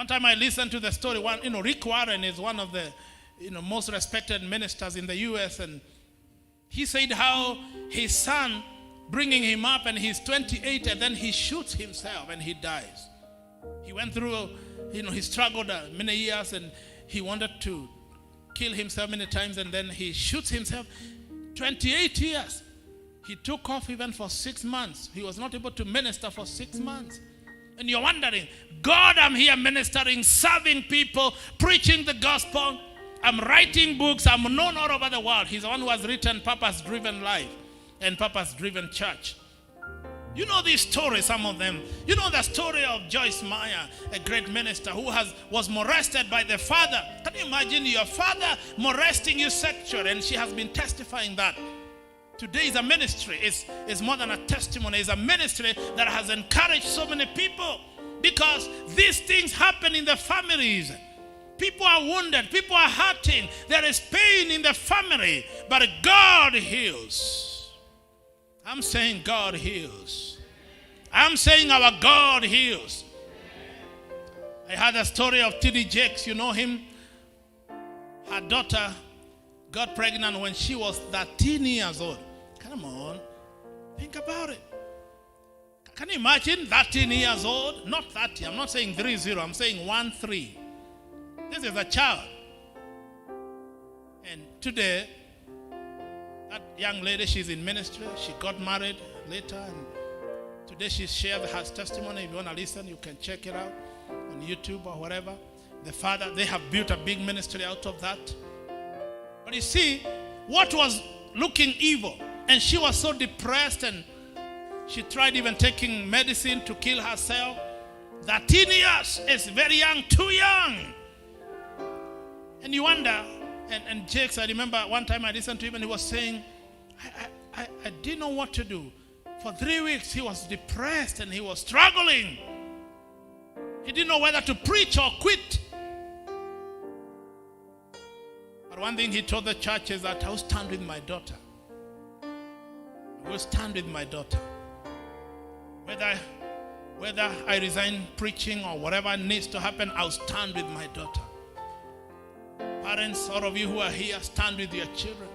One time I listened to the story. Rick Warren is one of the most respected ministers in the U.S. and he said how his son bringing him up and he's 28 and then he shoots himself and he dies. He went through, he struggled many years and he wanted to kill himself many times and then he shoots himself. 28 years. He took off even for 6 months. He was not able to minister for 6 months. And you're wondering, God, I'm here ministering, serving people, preaching the gospel. I'm writing books. I'm known all over the world. He's the one who has written Purpose-Driven Life and Purpose-Driven Church. You know these stories, some of them. You know the story of Joyce Meyer, a great minister who was molested by the father. Can you imagine your father molesting you sexually? And she has been testifying that. Today is a ministry. It's more than a testimony. It's a ministry that has encouraged so many people because these things happen in the families. People are wounded. People are hurting. There is pain in the family. But God heals. I'm saying God heals. I'm saying our God heals. I heard a story of T.D. Jakes. You know him? Her daughter got pregnant when she was 13 years old. Come on. Think about it. Can you imagine 13 years old? Not 30. I'm not saying 30. I'm saying 13. This is a child. And today, that young lady, she's in ministry. She got married later. And today she shared her testimony. If you want to listen, you can check it out on YouTube or whatever. The father, they have built a big ministry out of that. But you see, what was looking evil, and she was so depressed, and she tried even taking medicine to kill herself. 13 years is very young, too young. And you wonder, and Jakes, I remember one time I listened to him and he was saying, I didn't know what to do. For 3 weeks he was depressed and he was struggling. He didn't know whether to preach or quit. But one thing he told the church is that I will stand with my daughter. I will stand with my daughter. Whether I resign preaching or whatever needs to happen, I'll stand with my daughter. Parents, all of you who are here, stand with your children.